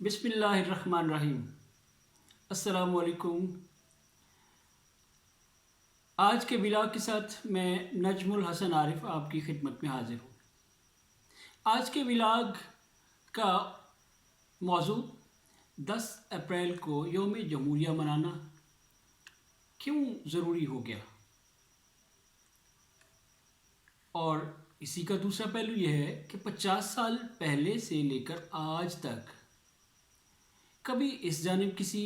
بسم اللہ الرحمن الرحیم۔ السلام علیکم۔ آج کے ولاگ کے ساتھ میں نجم الحسن عارف آپ کی خدمت میں حاضر ہوں۔ آج کے ولاگ کا موضوع 10 اپریل کو یوم جمہوریہ منانا کیوں ضروری ہو گیا، اور اسی کا دوسرا پہلو یہ ہے کہ 50 سال پہلے سے لے کر آج تک کبھی اس جانب کسی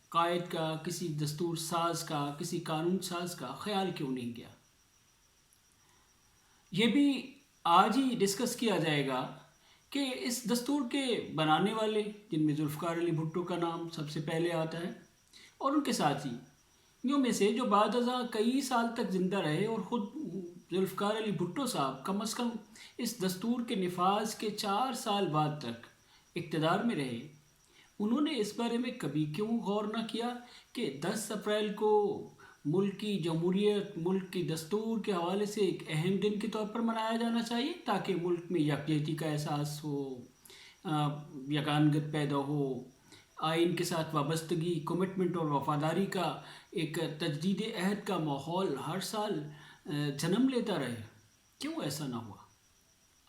قائد کا، کسی دستور ساز کا، کسی قانون ساز کا خیال کیوں نہیں گیا۔ یہ بھی آج ہی ڈسکس کیا جائے گا کہ اس دستور کے بنانے والے، جن میں ذوالفقار علی بھٹو کا نام سب سے پہلے آتا ہے، اور ان کے ساتھیوں میں سے جو بعد ازاں کئی سال تک زندہ رہے، اور خود ذوالفقار علی بھٹو صاحب کم از کم اس دستور کے نفاذ کے 4 سال بعد تک اقتدار میں رہے، انہوں نے اس بارے میں کبھی کیوں غور نہ کیا کہ 10 اپریل کو ملک کی جمہوریت، ملک کی دستور کے حوالے سے ایک اہم دن کے طور پر منایا جانا چاہیے، تاکہ ملک میں یکجہتی کا احساس ہو، یگانگت پیدا ہو، آئین کے ساتھ وابستگی، کمٹمنٹ اور وفاداری کا ایک تجدید عہد کا ماحول ہر سال جنم لیتا رہے۔ کیوں ایسا نہ ہوا؟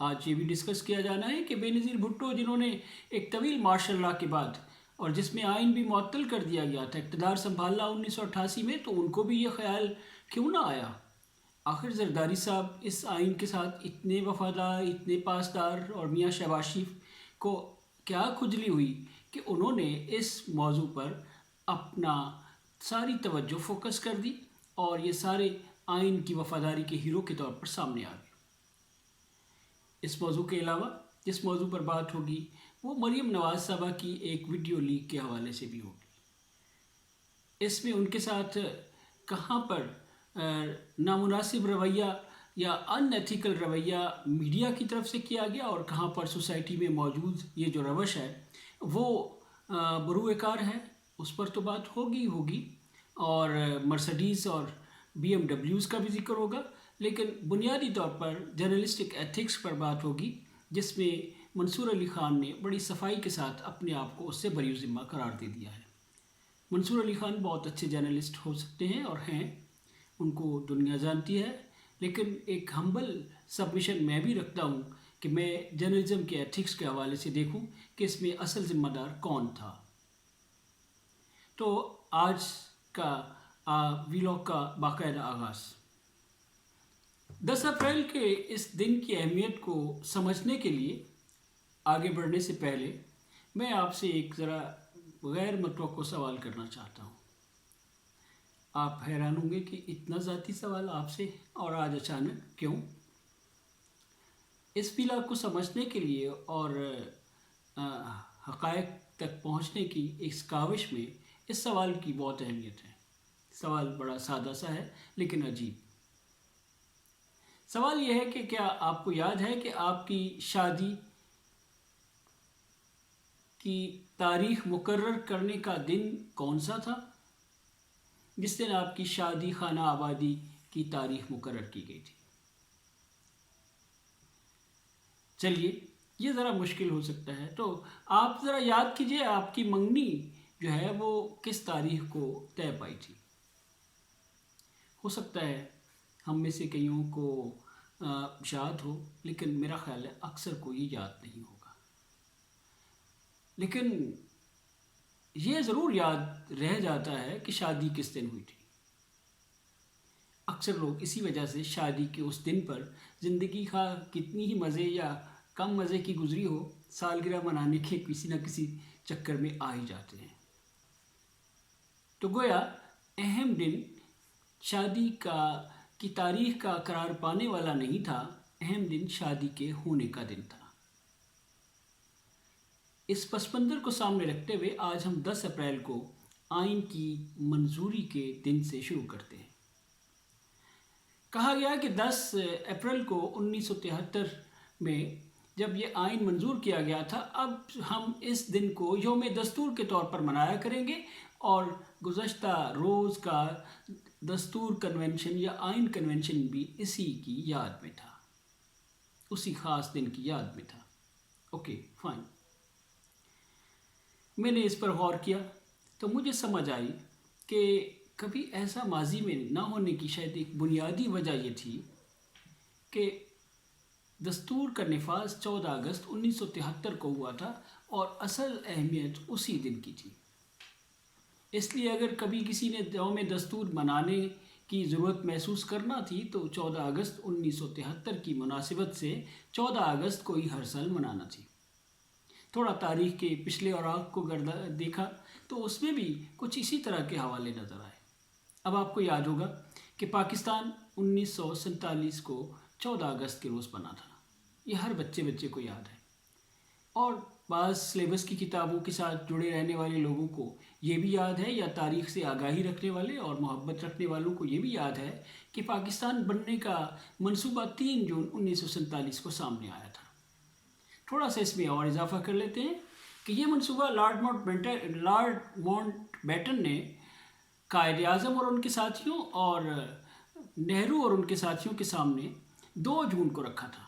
آج یہ بھی ڈسکس کیا جانا ہے کہ بے نظیر بھٹو، جنہوں نے ایک طویل مارشل لا کے بعد، اور جس میں آئین بھی معطل کر دیا گیا تھا، اقتدار سنبھالا 1988 میں، تو ان کو بھی یہ خیال کیوں نہ آیا؟ آخر زرداری صاحب اس آئین کے ساتھ اتنے وفادار، اتنے پاسدار، اور میاں شہباز شریف کو کیا کھجلی ہوئی کہ انہوں نے اس موضوع پر اپنا ساری توجہ فوکس کر دی، اور یہ سارے آئین کی وفاداری کے ہیرو کے طور پر سامنے آ گئے۔ اس موضوع کے علاوہ جس موضوع پر بات ہوگی وہ مریم نواز صاحبہ کی ایک ویڈیو لیک کے حوالے سے بھی ہوگی۔ اس میں ان کے ساتھ کہاں پر نامناسب رویہ یا ان ایتھیکل رویہ میڈیا کی طرف سے کیا گیا، اور کہاں پر سوسائٹی میں موجود یہ جو روش ہے وہ بروئے کار ہے، اس پر تو بات ہوگی، اور مرسڈیز اور BMW کا بھی ذکر ہوگا، لیکن بنیادی طور پر جرنلسٹک ایتھکس پر بات ہوگی، جس میں منصور علی خان نے بڑی صفائی کے ساتھ اپنے آپ کو اس سے بری ذمہ قرار دے دیا ہے۔ منصور علی خان بہت اچھے جرنلسٹ ہو سکتے ہیں اور ہیں، ان کو دنیا جانتی ہے، لیکن ایک ہمبل سبمیشن میں بھی رکھتا ہوں کہ میں جرنلزم کے ایتھکس کے حوالے سے دیکھوں کہ اس میں اصل ذمہ دار کون تھا۔ تو آج کا ویلاگ کا باقاعدہ آغاز 10 اپریل کے اس دن کی اہمیت کو سمجھنے کے لیے آگے بڑھنے سے پہلے میں آپ سے ایک ذرا غیر متوقع سوال کرنا چاہتا ہوں۔ آپ حیران ہوں گے کہ اتنا ذاتی سوال آپ سے، اور آج اچانک کیوں؟ اس ویلاگ کو سمجھنے کے لیے اور حقائق تک پہنچنے کی اس کاوش میں اس سوال کی بہت اہمیت ہے۔ سوال بڑا سادہ سا ہے لیکن عجیب۔ سوال یہ ہے کہ کیا آپ کو یاد ہے کہ آپ کی شادی کی تاریخ مقرر کرنے کا دن کون سا تھا؟ جس دن آپ کی شادی خانہ آبادی کی تاریخ مقرر کی گئی تھی۔ چلیے، یہ ذرا مشکل ہو سکتا ہے، تو آپ ذرا یاد کیجئے آپ کی منگنی جو ہے وہ کس تاریخ کو طے پائی تھی۔ ہو سکتا ہے ہم میں سے کئیوں کو یاد ہو، لیکن میرا خیال ہے اکثر کو یہ یاد نہیں ہوگا۔ لیکن یہ ضرور یاد رہ جاتا ہے کہ شادی کس دن ہوئی تھی۔ اکثر لوگ اسی وجہ سے شادی کے اس دن پر زندگی کا کتنی ہی مزے یا کم مزے کی گزری ہو، سالگرہ منانے کے کسی نہ کسی چکر میں آ ہی جاتے ہیں۔ تو گویا اہم دن شادی کی تاریخ کا قرار پانے والا نہیں تھا، اہم دن شادی کے ہونے کا دن تھا۔ اس پس منظر کو سامنے رکھتے ہوئے آج ہم 10 اپریل کو آئین کی منظوری کے دن سے شروع کرتے ہیں۔ کہا گیا کہ 10 اپریل کو 1973 میں جب یہ آئین منظور کیا گیا تھا، اب ہم اس دن کو یوم دستور کے طور پر منایا کریں گے، اور گزشتہ روز کا دستور کنونشن یا آئین کنونشن بھی اسی کی یاد میں تھا، اسی خاص دن کی یاد میں تھا۔ Okay, fine. میں نے اس پر غور کیا تو مجھے سمجھ آئی کہ کبھی ایسا ماضی میں نہ ہونے کی شاید ایک بنیادی وجہ یہ تھی کہ دستور کا نفاذ 14 اگست 1973 کو ہوا تھا اور اصل اہمیت اسی دن کی تھی۔ اس لیے اگر کبھی کسی نے یوم دستور منانے کی ضرورت محسوس کرنا تھی تو 14 اگست 1973 کی مناسبت سے 14 اگست کو ہی ہر سال منانا تھی۔ تھوڑا تاریخ کے پچھلے اوراق کو دیکھا تو اس میں بھی کچھ اسی طرح کے حوالے نظر آئے۔ اب آپ کو یاد ہوگا کہ پاکستان 1947 کو 14 اگست کے روز بنا تھا۔ یہ ہر بچے کو یاد ہے، اور بعض سلیبس کی کتابوں کے ساتھ جڑے رہنے والے لوگوں کو یہ بھی یاد ہے، یا تاریخ سے آگاہی رکھنے والے اور محبت رکھنے والوں کو یہ بھی یاد ہے کہ پاکستان بننے کا منصوبہ 3 جون 1947 کو سامنے آیا تھا۔ تھوڑا سا اس میں اور اضافہ کر لیتے ہیں کہ یہ منصوبہ لارڈ ماؤنٹ بیٹن نے قائد اعظم اور ان کے ساتھیوں اور نہرو اور ان کے ساتھیوں کے سامنے 2 جون کو رکھا تھا،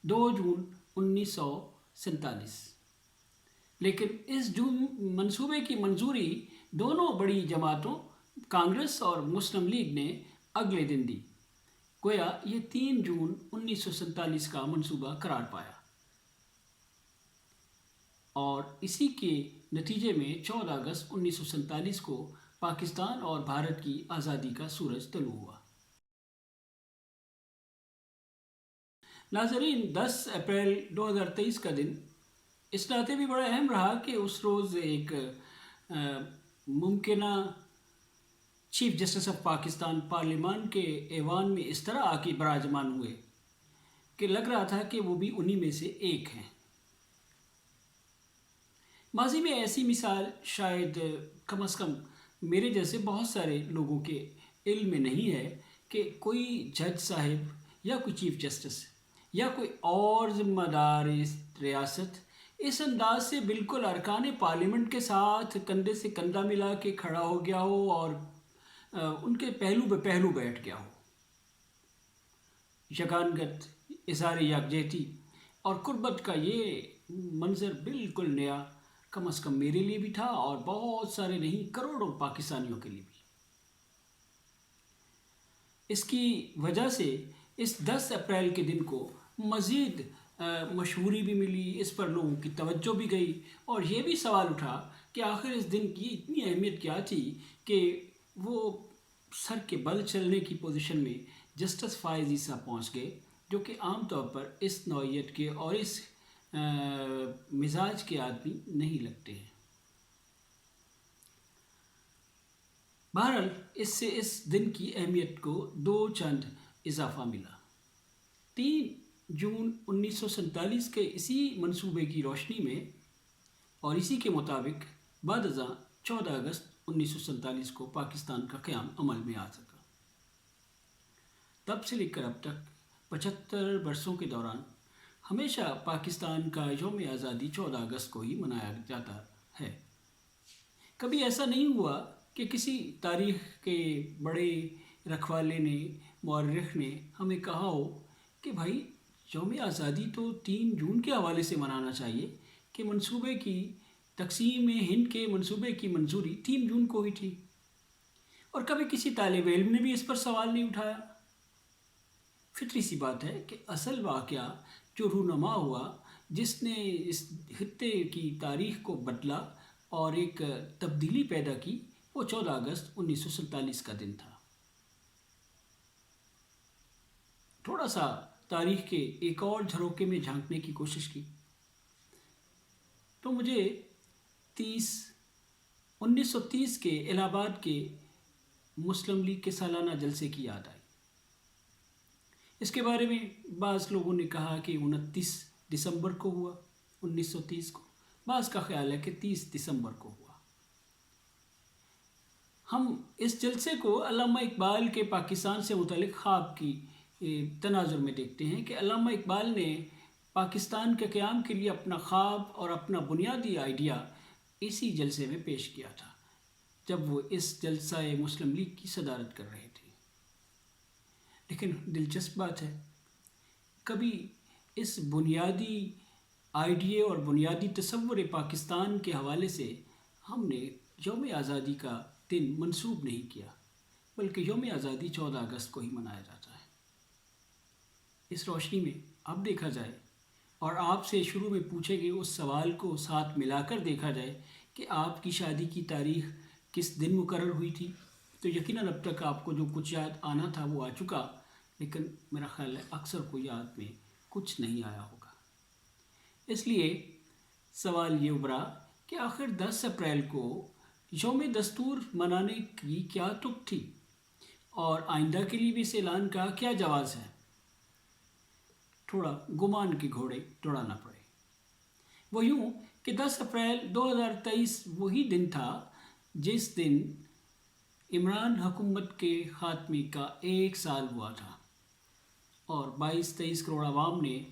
2 جون 1947۔ لیکن اس منصوبے کی منظوری دونوں بڑی جماعتوں کانگریس اور مسلم لیگ نے اگلے دن دی، گویا یہ 3 جون 1947 کا منصوبہ قرار پایا، اور اسی کے نتیجے میں 14 اگست 1947 کو پاکستان اور بھارت کی آزادی کا سورج طلوع ہوا۔ ناظرین، 10 اپریل 2023 کا دن اس ناطے بھی بڑا اہم رہا کہ اس روز ایک ممکنہ چیف جسٹس آف پاکستان پارلیمان کے ایوان میں اس طرح آ کے براجمان ہوئے کہ لگ رہا تھا کہ وہ بھی انہی میں سے ایک ہیں۔ ماضی میں ایسی مثال شاید کم از کم میرے جیسے بہت سارے لوگوں کے علم میں نہیں ہے کہ کوئی جج صاحب یا کوئی چیف جسٹس یا کوئی اور ذمہ دار ریاست اس انداز سے بالکل ارکان پارلیمنٹ کے ساتھ کندھے سے کندھا ملا کے کھڑا ہو گیا ہو اور ان کے پہلو بے پہلو بیٹھ گیا ہو۔ یگانگت، اظہار یکجہتی اور قربت کا یہ منظر بالکل نیا کم از کم میرے لیے بھی تھا، اور بہت سارے نہیں کروڑوں پاکستانیوں کے لیے بھی۔ اس کی وجہ سے اس 10 اپریل کے دن کو مزید مشہوری بھی ملی، اس پر لوگوں کی توجہ بھی گئی، اور یہ بھی سوال اٹھا کہ آخر اس دن کی اتنی اہمیت کیا تھی کہ وہ سر کے بل چلنے کی پوزیشن میں جسٹس فائز عیسیٰ پہنچ گئے، جو کہ عام طور پر اس نوعیت کے اور اس مزاج کے آدمی نہیں لگتے ہیں۔ بہرحال اس سے اس دن کی اہمیت کو 2 چند اضافہ ملا۔ 3 جون 1947 کے اسی منصوبے کی روشنی میں اور اسی کے مطابق بعد ازاں 14 اگست 1947 کو پاکستان کا قیام عمل میں آ سکا۔ تب سے لے کر اب تک 75 برسوں کے دوران ہمیشہ پاکستان کا یوم آزادی 14 اگست کو ہی منایا جاتا ہے۔ کبھی ایسا نہیں ہوا کہ کسی تاریخ کے بڑے رکھوالے نے، مورخ نے ہمیں کہا ہو کہ بھائی یوم آزادی تو 3 جون کے حوالے سے منانا چاہیے، کہ منصوبے کی تقسیم ہند کے منصوبے کی منظوری 3 جون کو ہی تھی، اور کبھی کسی طالب علم نے بھی اس پر سوال نہیں اٹھایا۔ فطری سی بات ہے کہ اصل واقعہ جو رونما ہوا، جس نے اس خطے کی تاریخ کو بدلا اور ایک تبدیلی پیدا کی، وہ 14 اگست 1947 کا دن تھا۔ تھوڑا سا تاریخ کے ایک اور جھروکے میں جھانکنے کی کوشش کی تو مجھے 1930 کے الہ آباد کے مسلم لیگ کے سالانہ جلسے کی یاد آئی۔ اس کے بارے میں بعض لوگوں نے کہا کہ 29 دسمبر کو ہوا 1930 کو، بعض کا خیال ہے کہ 30 دسمبر کو ہوا۔ ہم اس جلسے کو علامہ اقبال کے پاکستان سے متعلق خواب کی تناظر میں دیکھتے ہیں کہ علامہ اقبال نے پاکستان کے قیام کے لیے اپنا خواب اور اپنا بنیادی آئیڈیا اسی جلسے میں پیش کیا تھا، جب وہ اس جلسہ مسلم لیگ کی صدارت کر رہے تھے۔ لیکن دلچسپ بات ہے، کبھی اس بنیادی آئیڈیے اور بنیادی تصور پاکستان کے حوالے سے ہم نے یوم آزادی کا دن منسوب نہیں کیا، بلکہ یوم آزادی 14 اگست کو ہی منایا جاتا ہے۔ اس روشنی میں اب دیکھا جائے اور آپ سے شروع میں پوچھے گئے اس سوال کو ساتھ ملا کر دیکھا جائے کہ آپ کی شادی کی تاریخ کس دن مقرر ہوئی تھی، تو یقیناً اب تک آپ کو جو کچھ یاد آنا تھا وہ آ چکا، لیکن میرا خیال ہے اکثر کو یاد میں کچھ نہیں آیا ہوگا۔ اس لیے سوال یہ ابھرا کہ آخر 10 اپریل کو یوم دستور منانے کی کیا تک تھی، اور آئندہ کے لیے بھی اس اعلان کا کیا جواز ہے؟ تھوڑا گمان کے گھوڑے دوڑانا پڑے۔ وہ یوں کہ 10 اپریل 2023 وہی دن تھا جس دن عمران حکومت کے خاتمے کا 1 سال ہوا تھا، اور 22-23 کروڑ عوام نے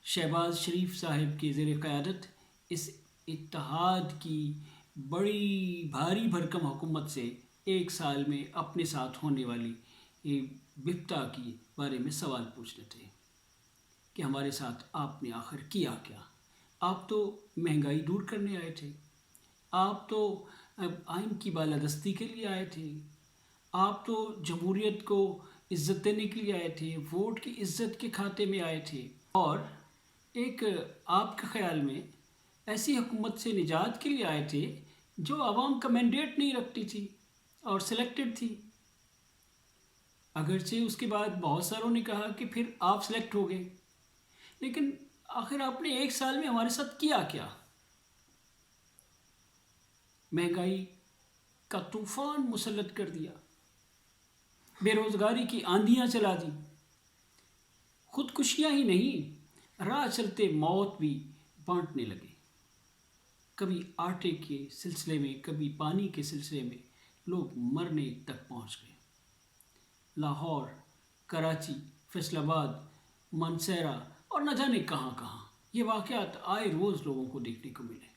شہباز شریف صاحب کے زیر قیادت اس اتحاد کی بڑی بھاری بھرکم حکومت سے 1 سال میں اپنے ساتھ ہونے والی بپتا کی بارے میں سوال پوچھنے تھے کہ ہمارے ساتھ آپ نے آخر کیا کیا؟ آپ تو مہنگائی دور کرنے آئے تھے، آپ تو آئین کی بالادستی کے لیے آئے تھے، آپ تو جمہوریت کو عزت دینے کے لیے آئے تھے، ووٹ کی عزت کے کھاتے میں آئے تھے، اور ایک آپ کے خیال میں ایسی حکومت سے نجات کے لیے آئے تھے جو عوام کا مینڈیٹ نہیں رکھتی تھی اور سلیکٹڈ تھی۔ اگرچہ اس کے بعد بہت ساروں نے کہا کہ پھر آپ سلیکٹ ہو گئے، لیکن آخر آپ نے 1 سال میں ہمارے ساتھ کیا کیا؟ مہنگائی کا طوفان مسلط کر دیا، بے روزگاری کی آندھیاں چلا دی، خودکشیاں ہی نہیں، راہ چلتے موت بھی بانٹنے لگے۔ کبھی آٹے کے سلسلے میں، کبھی پانی کے سلسلے میں لوگ مرنے تک پہنچ گئے۔ لاہور، کراچی، فیصل آباد، مانسہرہ اور نہ جانے کہاں کہاں یہ واقعات آئے روز لوگوں کو دیکھنے کو ملے۔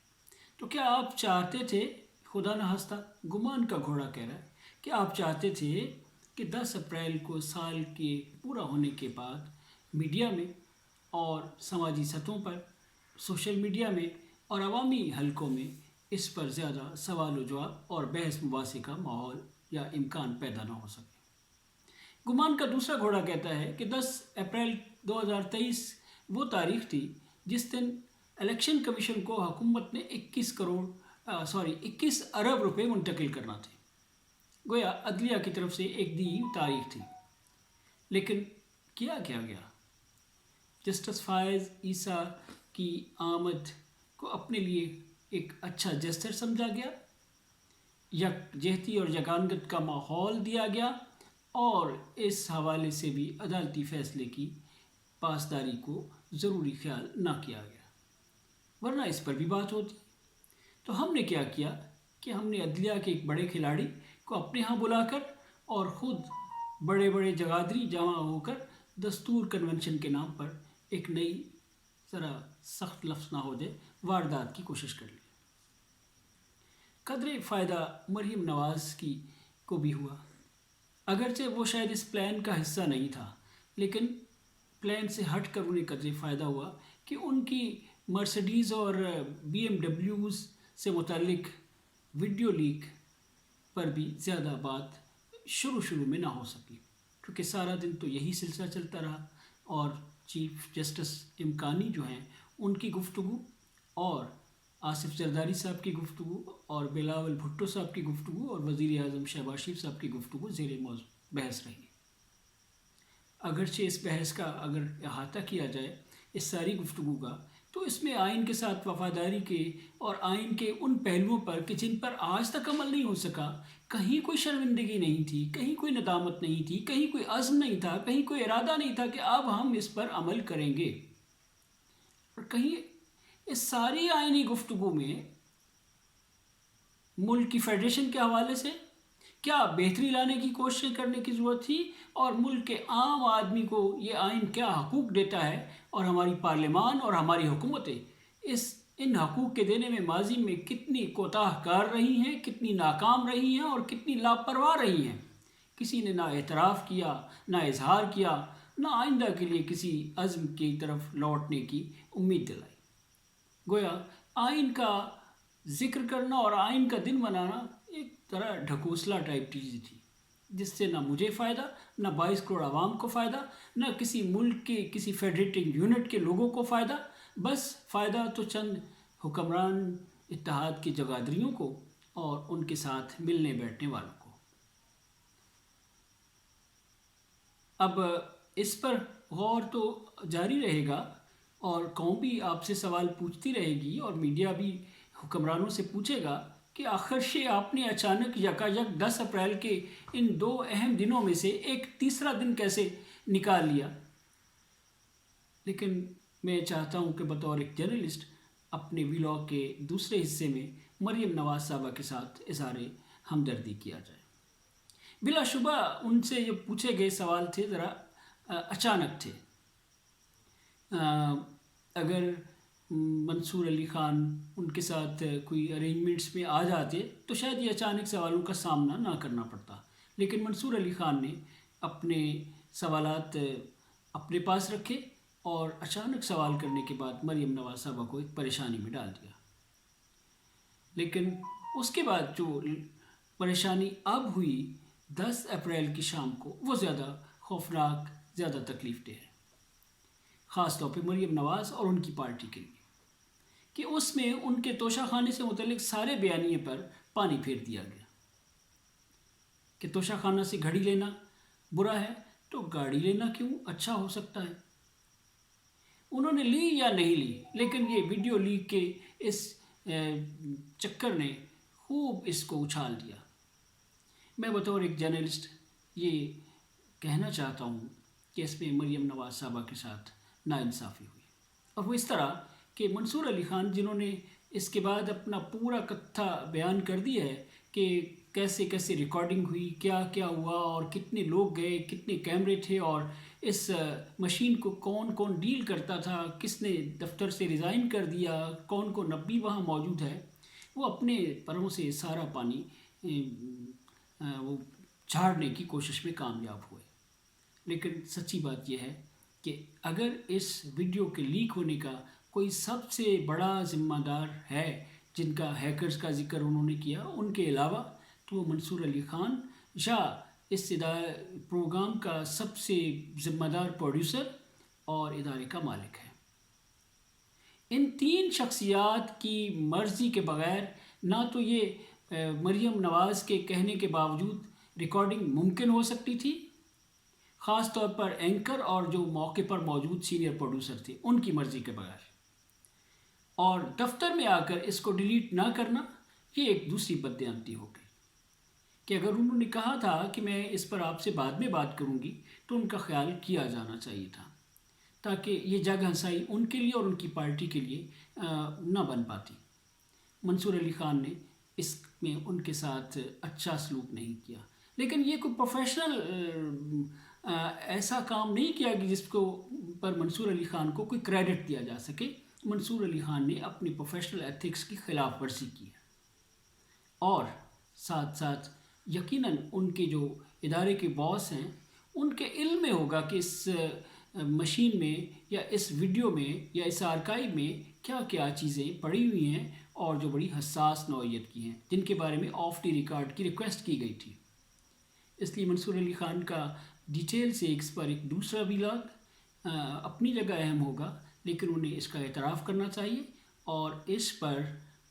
تو کیا آپ چاہتے تھے، خدا نہ خواستہ گمان کا گھوڑا کہہ رہا ہے، کہ آپ چاہتے تھے کہ 10 اپریل کو سال کے پورا ہونے کے بعد میڈیا میں اور سماجی سطحوں پر، سوشل میڈیا میں اور عوامی حلقوں میں اس پر زیادہ سوال و جواب اور بحث مباحثے کا ماحول یا امکان پیدا نہ ہو سکے؟ گمان کا دوسرا گھوڑا کہتا ہے کہ 10 اپریل 2023 وہ تاریخ تھی جس دن الیکشن کمیشن کو حکومت نے 21 ارب روپے منتقل کرنا تھے، گویا عدلیہ کی طرف سے ایک دی تاریخ تھی۔ لیکن کیا گیا؟ جسٹس فائز عیسیٰ کی آمد کو اپنے لیے ایک اچھا جسٹر سمجھا گیا، یکجہتی اور یگانگت کا ماحول دیا گیا، اور اس حوالے سے بھی عدالتی فیصلے کی پاسداری کو ضروری خیال نہ کیا گیا، ورنہ اس پر بھی بات ہوتی۔ تو ہم نے کیا کیا کہ ہم نے عدلیہ کے ایک بڑے کھلاڑی کو اپنے ہاں بلا کر اور خود بڑے بڑے جگادری جمع ہو کر دستور کنونشن کے نام پر ایک نئی، ذرا سخت لفظ نہ ہو جائے، واردات کی کوشش کر لی۔ قدرے فائدہ مریم نواز کی کو بھی ہوا، اگرچہ وہ شاید اس پلان کا حصہ نہیں تھا، لیکن پلان سے ہٹ کر انہیں قدرے فائدہ ہوا کہ ان کی مرسڈیز اور BMW سے متعلق ویڈیو لیک پر بھی زیادہ بات شروع میں نہ ہو سکی، کیونکہ سارا دن تو یہی سلسلہ چلتا رہا، اور چیف جسٹس امکانی جو ہیں ان کی گفتگو اور آصف زرداری صاحب کی گفتگو اور بلاول بھٹو صاحب کی گفتگو اور وزیر اعظم شہباز شریف صاحب کی گفتگو زیر موضوع بحث رہی۔ اگرچہ اس بحث کا اگر احاطہ کیا جائے اس ساری گفتگو کا، تو اس میں آئین کے ساتھ وفاداری کے اور آئین کے ان پہلوؤں پر کہ جن پر آج تک عمل نہیں ہو سکا، کہیں کوئی شرمندگی نہیں تھی، کہیں کوئی ندامت نہیں تھی، کہیں کوئی عزم نہیں تھا، کہیں کوئی ارادہ نہیں تھا کہ اب ہم اس پر عمل کریں گے، اور کہیں اس ساری آئینی گفتگو میں ملک کی فیڈریشن کے حوالے سے کیا بہتری لانے کی کوشش کرنے کی ضرورت تھی، اور ملک کے عام آدمی کو یہ آئین کیا حقوق دیتا ہے، اور ہماری پارلیمان اور ہماری حکومتیں ان حقوق کے دینے میں ماضی میں کتنی کوتاہ کار رہی ہیں، کتنی ناکام رہی ہیں اور کتنی لاپرواہ رہی ہیں۔ کسی نے نہ اعتراف کیا، نہ اظہار کیا، نہ آئندہ کے لیے کسی عزم کی طرف لوٹنے کی امید دلائی۔ گویا آئین کا ذکر کرنا اور آئین کا دن منانا ایک طرح ڈھکوسلا ٹائپ چیز تھی، جس سے نہ مجھے فائدہ، نہ 22 کروڑ عوام کو فائدہ، نہ کسی ملک کے کسی فیڈریٹنگ یونٹ کے لوگوں کو فائدہ، بس فائدہ تو چند حکمران اتحاد کے جگادریوں کو اور ان کے ساتھ ملنے بیٹھنے والوں کو۔ اب اس پر غور تو جاری رہے گا اور قوم بھی آپ سے سوال پوچھتی رہے گی اور میڈیا بھی حکمرانوں سے پوچھے گا کہ آخر سے آپ نے اچانک یکایک 10 اپریل کے ان 2 اہم دنوں میں سے ایک تیسرا دن کیسے نکال لیا۔ لیکن میں چاہتا ہوں کہ بطور ایک جرنلسٹ اپنے ویلاگ کے دوسرے حصے میں مریم نواز صاحبہ کے ساتھ اظہار ہمدردی کیا جائے۔ بلا شبہ ان سے جو پوچھے گئے سوال تھے ذرا اچانک تھے۔ اگر منصور علی خان ان کے ساتھ کوئی ارینجمنٹس میں آ جاتے تو شاید یہ اچانک سوالوں کا سامنا نہ کرنا پڑتا، لیکن منصور علی خان نے اپنے سوالات اپنے پاس رکھے اور اچانک سوال کرنے کے بعد مریم نواز صاحبہ کو ایک پریشانی میں ڈال دیا۔ لیکن اس کے بعد جو پریشانی اب ہوئی 10 اپریل کی شام کو، وہ زیادہ خوفناک، زیادہ تکلیف دہ ہے، خاص طور پہ مریم نواز اور ان کی پارٹی کے لیے، کہ اس میں ان کے توشہ خانے سے متعلق سارے بیانیے پر پانی پھیر دیا گیا کہ توشہ خانہ سے گھڑی لینا برا ہے تو گاڑی لینا کیوں اچھا ہو سکتا ہے۔ انہوں نے لی یا نہیں لی، لیکن یہ ویڈیو لیک کے اس چکر نے خوب اس کو اچھال دیا۔ میں بطور ایک جرنلسٹ یہ کہنا چاہتا ہوں کہ اس میں مریم نواز صاحبہ کے ساتھ ناانصافی ہوئی، اور وہ اس طرح کہ منصور علی خان جنہوں نے اس کے بعد اپنا پورا کتھا بیان کر دیا ہے کہ کیسے کیسے ریکارڈنگ ہوئی، کیا کیا ہوا اور کتنے لوگ گئے، کتنے کیمرے تھے اور اس مشین کو کون کون ڈیل کرتا تھا، کس نے دفتر سے ریزائن کر دیا، کون کون اب بھی وہاں موجود ہے، وہ اپنے پروں سے سارا پانی وہ جھاڑنے کی کوشش میں کامیاب ہوئے۔ لیکن سچی بات یہ ہے کہ اگر اس ویڈیو کے لیک ہونے کا کوئی سب سے بڑا ذمہ دار ہے جن کا ہیکرز کا ذکر انہوں نے کیا ان کے علاوہ، تو وہ منصور علی خان یا اس پروگرام کا سب سے ذمہ دار پروڈیوسر اور ادارے کا مالک ہے۔ ان 3 شخصیات کی مرضی کے بغیر نہ تو یہ مریم نواز کے کہنے کے باوجود ریکارڈنگ ممکن ہو سکتی تھی، خاص طور پر اینکر اور جو موقع پر موجود سینئر پروڈیوسر تھے ان کی مرضی کے بغیر، اور دفتر میں آ کر اس کو ڈیلیٹ نہ کرنا یہ ایک دوسری بددیانتی ہو گئی کہ اگر انہوں نے کہا تھا کہ میں اس پر آپ سے بعد میں بات کروں گی تو ان کا خیال کیا جانا چاہیے تھا، تاکہ یہ جگ ہنسائی ان کے لیے اور ان کی پارٹی کے لیے نہ بن پاتی۔ منصور علی خان نے اس میں ان کے ساتھ اچھا سلوک نہیں کیا، لیکن یہ کوئی پروفیشنل ایسا کام نہیں کیا کہ جس کو پر منصور علی خان کو کوئی کریڈٹ دیا جا سکے۔ منصور علی خان نے اپنی پروفیشنل ایتھکس کی خلاف ورزی کی ہے، اور ساتھ ساتھ یقیناً ان کے جو ادارے کے باس ہیں ان کے علم میں ہوگا کہ اس مشین میں یا اس ویڈیو میں یا اس آرکائیو میں کیا کیا چیزیں پڑی ہوئی ہیں اور جو بڑی حساس نوعیت کی ہیں، جن کے بارے میں آف دی ریکارڈ کی ریکویسٹ کی گئی تھی۔ اس لیے منصور علی خان کا ڈیٹیل سے اس پر ایک دوسرا ویلاگ اپنی جگہ اہم ہوگا، لیکن انہیں اس کا اعتراف کرنا چاہیے اور اس پر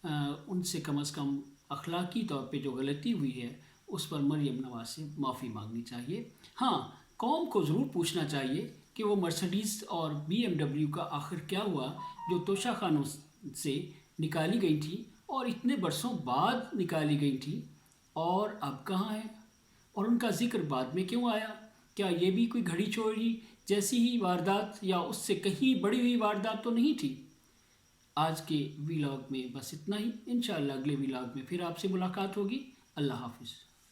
ان سے کم از کم اخلاقی طور پہ جو غلطی ہوئی ہے اس پر مریم نواز سے معافی مانگنی چاہیے۔ ہاں، قوم کو ضرور پوچھنا چاہیے کہ وہ مرسڈیز اور BMW کا آخر کیا ہوا جو توشہ خانوں سے نکالی گئی تھی اور اتنے برسوں بعد نکالی گئی تھی، اور اب کہاں ہے، اور ان کا ذکر بعد میں کیوں آیا؟ کیا یہ بھی کوئی گھڑی چوری جیسی ہی واردات یا اس سے کہیں بڑی ہوئی واردات تو نہیں تھی؟ آج کے ویلاگ میں بس اتنا ہی، انشاءاللہ اگلے ویلاگ میں پھر آپ سے ملاقات ہوگی۔ اللہ حافظ۔